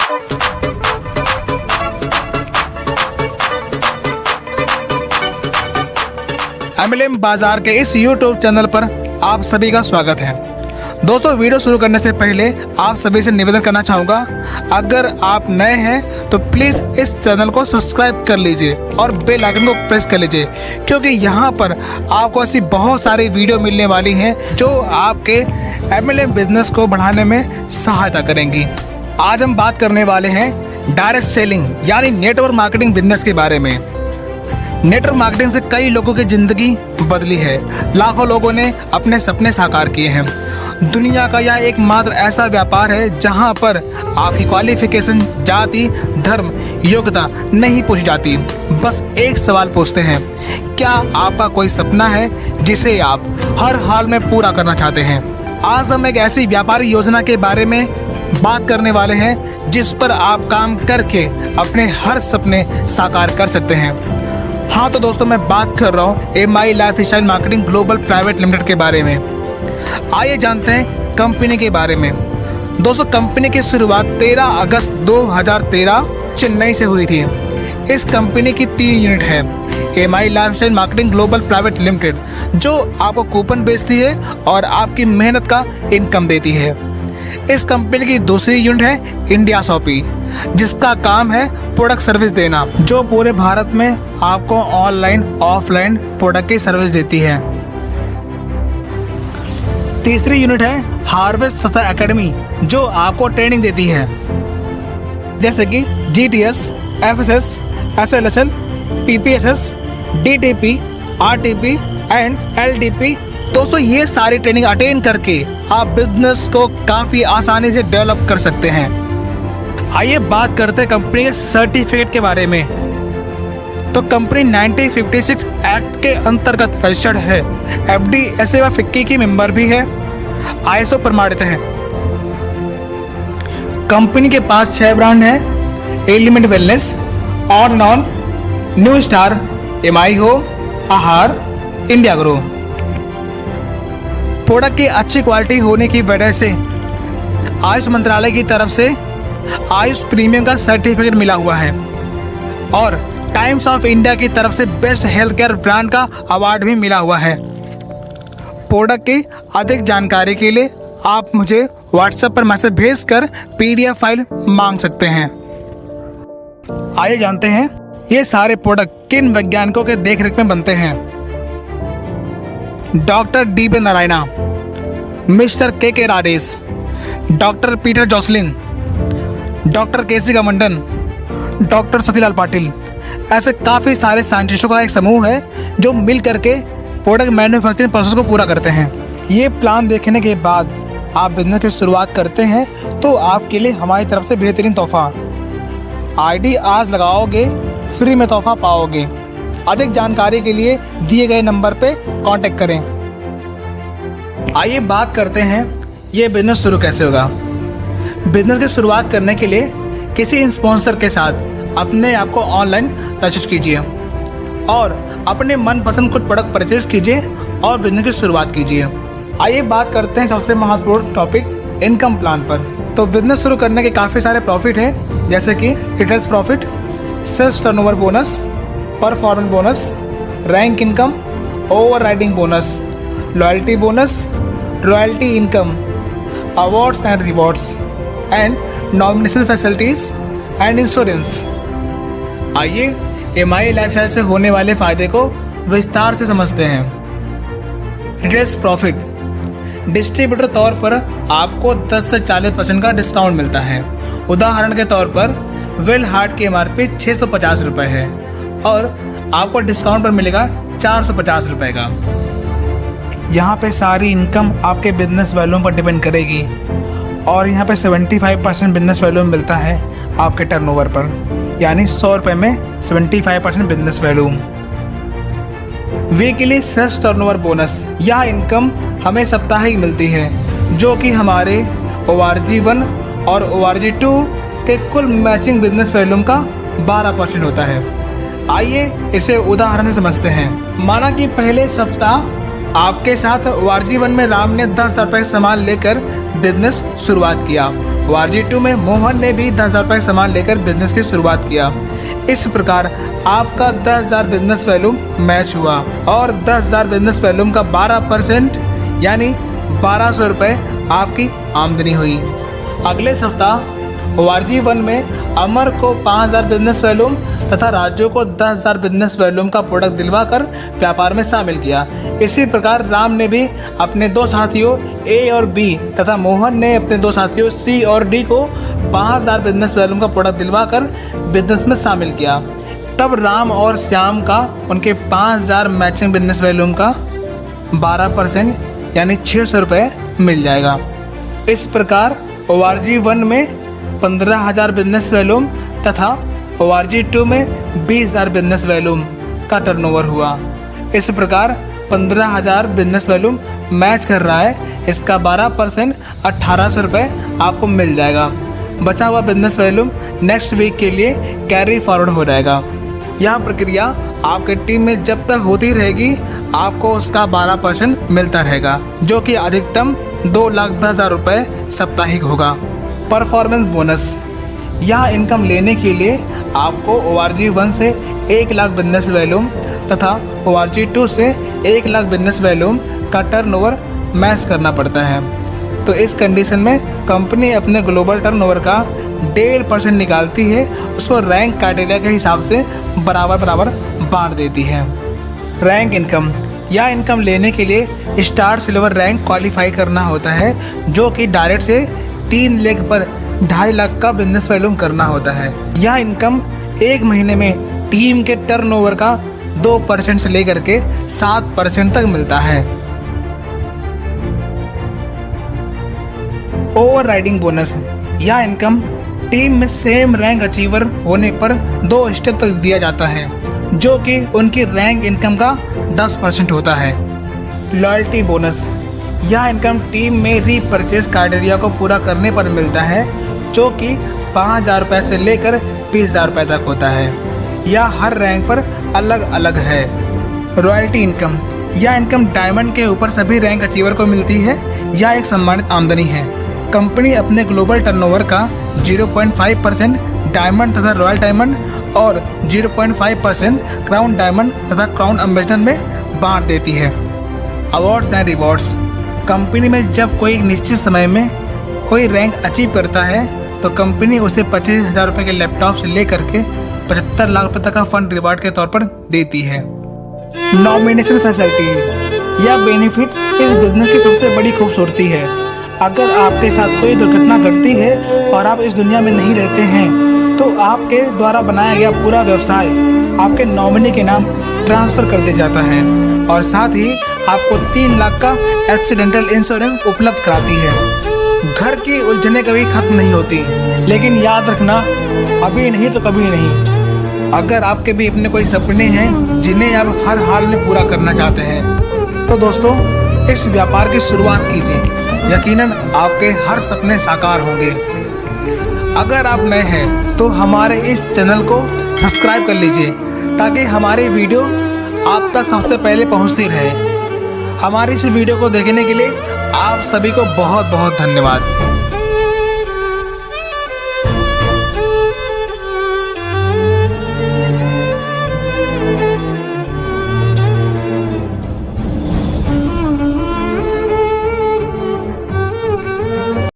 MLM बाजार के इस YouTube चैनल पर आप सभी का स्वागत है। दोस्तों, वीडियो शुरू करने से पहले आप सभी से निवेदन करना चाहूँगा, अगर आप नए हैं तो प्लीज़ इस चैनल को सब्सक्राइब कर लीजिए और बेल आइकन को प्रेस कर लीजिए, क्योंकि यहाँ पर आपको ऐसी बहुत सारी वीडियो मिलने वाली हैं जो आपके MLM बिजनेस को बढ़ाने में सहायता करेंगी। आज हम बात करने वाले हैं डायरेक्ट सेलिंग यानी नेटवर्क मार्केटिंग बिजनेस के बारे में। नेटवर्क मार्केटिंग से कई लोगों की ज़िंदगी बदली है, लाखों लोगों ने अपने सपने साकार किए हैं। दुनिया का यह एकमात्र ऐसा व्यापार है जहां पर आपकी क्वालिफिकेशन, जाति, धर्म, योग्यता नहीं पूछी जाती। बस एक सवाल पूछते हैं, क्या आपका कोई सपना है जिसे आप हर हाल में पूरा करना चाहते हैं? आज हम एक ऐसी व्यापारी योजना के बारे में बात करने वाले हैं जिस पर आप काम करके अपने हर सपने साकार कर सकते हैं। हाँ तो दोस्तों, मैं बात कर रहा हूँ MI lifestyle marketing global private limited के बारे में। आइए जानते हैं कंपनी के बारे में। दोस्तों, कंपनी की शुरुआत 13 अगस्त 2013 चेन्नई से हुई थी। इस कंपनी की 3 यूनिट है। MI lifestyle marketing global private limited जो आपको कूपन बेचती है और आपकी मेहनत का इनकम देती है। इस कंपनी की दूसरी यूनिट है इंडिया शॉपी, जिसका काम है प्रोडक्ट सर्विस देना, जो पूरे भारत में आपको ऑनलाइन ऑफलाइन प्रोडक्ट की सर्विस देती है। तीसरी यूनिट है हार्वेस्ट सस्ता एकेडमी, जो आपको ट्रेनिंग देती है, जैसे कि GTS, FSS, SLSL, PPSS, DTP, RTP and LDP। दोस्तों, ये सारी ट्रेनिंग अटेंड करके आप बिजनेस को काफ़ी आसानी से डेवलप कर सकते हैं। आइए बात करते हैं कंपनी के सर्टिफिकेट के बारे में। तो कंपनी 1956 एक्ट के अंतर्गत रजिस्टर्ड है, FDSA व FICCI की मेंबर भी है, ISO प्रमाणित है। कंपनी के पास 6 ब्रांड हैं, एलिमेंट वेलनेस, और नॉन, न्यू स्टार, MI हो, आहार, इंडिया ग्रो। प्रोडक्ट की अच्छी क्वालिटी होने की वजह से आयुष मंत्रालय की तरफ से आयुष प्रीमियम का सर्टिफिकेट मिला हुआ है और टाइम्स ऑफ इंडिया की तरफ से बेस्ट हेल्थ केयर ब्रांड का अवार्ड भी मिला हुआ है। प्रोडक्ट की अधिक जानकारी के लिए आप मुझे व्हाट्सएप पर मैसेज भेजकर PDF फाइल मांग सकते हैं। आइए जानते हैं ये सारे प्रोडक्ट किन वैज्ञानिकों के देखरेख में बनते हैं। Doctor DB Narayana, mister KK Rajesh, doctor Peter Joslin, doctor KC गमंडन, डॉक्टर सतीलाल पाटिल, ऐसे काफ़ी सारे साइंटिस्टों का एक समूह है जो मिल करके प्रोडक्ट मैन्युफैक्चरिंग प्रोसेस को पूरा करते हैं। ये प्लान देखने के बाद आप बिजनेस की शुरुआत करते हैं तो आपके लिए हमारी तरफ से बेहतरीन तोहफा, ID आज लगाओगे फ्री में तोहफा पाओगे। अधिक जानकारी के लिए दिए गए नंबर पे कांटेक्ट करें। आइए बात करते हैं ये बिजनेस शुरू कैसे होगा। बिजनेस की शुरुआत करने के लिए किसी स्पॉन्सर के साथ अपने आप को ऑनलाइन रजिस्टर कीजिए और अपने मनपसंद कुछ प्रोडक्ट परचेज कीजिए और बिजनेस की शुरुआत कीजिए। आइए बात करते हैं सबसे महत्वपूर्ण टॉपिक, इनकम प्लान पर। तो बिजनेस शुरू करने के काफ़ी सारे प्रॉफिट हैं, जैसे कि retails profit, sales turnover bonus, performance bonus, rank income, over riding bonus, loyalty bonus, royalty income, awards and rewards and nomination facilities and insurance. आइए MI लाइफस्टाइल से होने वाले फायदे को विस्तार से समझते हैं। रिटेल्स प्रॉफिट, डिस्ट्रीब्यूटर तौर पर आपको 10 से 40% का डिस्काउंट मिलता है। उदाहरण के तौर पर वेल हार्ट की MRP 650 रुपये है और आपको डिस्काउंट पर मिलेगा 450 रुपये का। यहाँ पे सारी इनकम आपके बिजनेस वैल्यूम पर डिपेंड करेगी और यहाँ पे 75% बिजनेस वैल्यू मिलता है आपके टर्नओवर पर, यानी 100 रुपये में 75% business value. Weekly sales turnover bonus, यह इनकम हमें साप्ताहिक मिलती है जो कि हमारे ORG1 और ORG2 के कुल मैचिंग बिजनेस वैल्यूम का 12% होता है। आइए इसे उदाहरण से समझते हैं। माना कि पहले सप्ताह आपके साथ ORG1 में राम ने 10,000 रुपये सामान लेकर बिजनेस शुरुआत किया ORG2 में मोहन ने भी 10,000 रुपये सामान लेकर बिजनेस की शुरुआत किया। इस प्रकार आपका 10,000 बिजनेस वॉल्यूम मैच हुआ और 10,000 बिजनेस वॉल्यूम का 12% यानी 1,200 रुपये आपकी आमदनी हुई। अगले सप्ताह ORG1 में अमर को 5,000 बिजनेस वॉल्यूम तथा राजू को 10,000 बिजनेस वॉल्यूम का प्रोडक्ट दिलवाकर व्यापार में शामिल किया। इसी प्रकार राम ने भी अपने 2 साथियों A और B तथा मोहन ने अपने 2 साथियों C और D को 5,000 बिजनेस वॉल्यूम का प्रोडक्ट दिलवाकर बिजनेस में शामिल किया। तब राम और श्याम का उनके 5,000 मैचिंग बिजनेस वॉल्यूम का 12% यानी 600 रुपये मिल जाएगा। इस प्रकार ORG1 में 15,000 बिजनेस वॉल्यूम तथा ORG2 में 20,000 बिजनेस वॉल्यूम का टर्नओवर हुआ। इस प्रकार 15,000 बिजनेस वॉल्यूम मैच कर रहा है, इसका 12% 1,800 रुपये आपको मिल जाएगा। बचा हुआ बिजनेस वॉल्यूम नेक्स्ट वीक के लिए कैरी फॉरवर्ड हो जाएगा। यह प्रक्रिया आपके टीम में जब तक होती रहेगी आपको उसका 12% मिलता रहेगा, जो कि अधिकतम 2,10,000 रुपये साप्ताहिक होगा। परफॉर्मेंस बोनस, यह इनकम लेने के लिए आपको ORG1 से 1,00,000 बिजनेस वॉल्यूम तथा ORG2 से 1,00,000 बिजनेस वॉल्यूम का टर्नओवर मैच करना पड़ता है। तो इस कंडीशन में कंपनी अपने ग्लोबल टर्नओवर का 1.5% निकालती है, उसको रैंक क्राइटेरिया के हिसाब से बराबर बांट देती है। रैंक इनकम, यह इनकम लेने के लिए स्टार सिल्वर रैंक क्वालिफाई करना होता है, जो कि डायरेक्ट से 3 लेग पर 2.5 लाख का बिजनेस वॉल्यूम करना होता है। यह इनकम 1 महीने में टीम के टर्नओवर का 2% से लेकर के 7% तक मिलता है। ओवरराइडिंग बोनस, यह इनकम टीम में सेम रैंक अचीवर होने पर 2 स्टेप तक दिया जाता है, जो कि उनकी रैंक इनकम का 10% होता है। लॉयल्टी बोनस, यह इनकम टीम में रीपरचेज क्राइटेरिया को पूरा करने पर मिलता है, जो कि 5,000 रुपये से लेकर 20,000 रुपये तक होता है। यह हर रैंक पर अलग अलग है। रॉयल्टी इनकम, यह इनकम डायमंड के ऊपर सभी रैंक अचीवर को मिलती है। यह एक सम्मानित आमदनी है। कंपनी अपने ग्लोबल टर्नओवर का 0.5% डायमंड तथा रॉयल डायमंड और 0.5% क्राउन डायमंड तथा क्राउन एम्बेसडर में बांट देती है। अवार्ड्स एंड रिवॉर्ड्स, कंपनी में जब कोई निश्चित समय में कोई रैंक अचीव करता है तो कंपनी उसे 25,000 रुपये के लैपटॉप से लेकर के 75 लाख रुपये तक का फंड रिवार्ड के तौर पर देती है। नॉमिनेशन फैसिलिटी, यह बेनिफिट इस बिजनेस की सबसे बड़ी खूबसूरती है। अगर आपके साथ कोई दुर्घटना घटती है और आप इस दुनिया में नहीं रहते हैं तो आपके द्वारा बनाया गया पूरा व्यवसाय आपके नॉमिनी के नाम ट्रांसफ़र कर दिया जाता है और साथ ही आपको 3 लाख का एक्सीडेंटल इंश्योरेंस उपलब्ध कराती है। घर की उलझनें कभी खत्म नहीं होती, लेकिन याद रखना अभी नहीं तो कभी नहीं। अगर आपके भी अपने कोई सपने हैं जिन्हें आप हर हाल में पूरा करना चाहते हैं तो दोस्तों इस व्यापार की शुरुआत कीजिए, यकीनन आपके हर सपने साकार होंगे। अगर आप नए हैं तो हमारे इस चैनल को सब्सक्राइब कर लीजिए ताकि हमारी वीडियो आप तक सबसे पहले पहुंचती रहे। हमारी इस वीडियो को देखने के लिए आप सभी को बहुत बहुत धन्यवाद।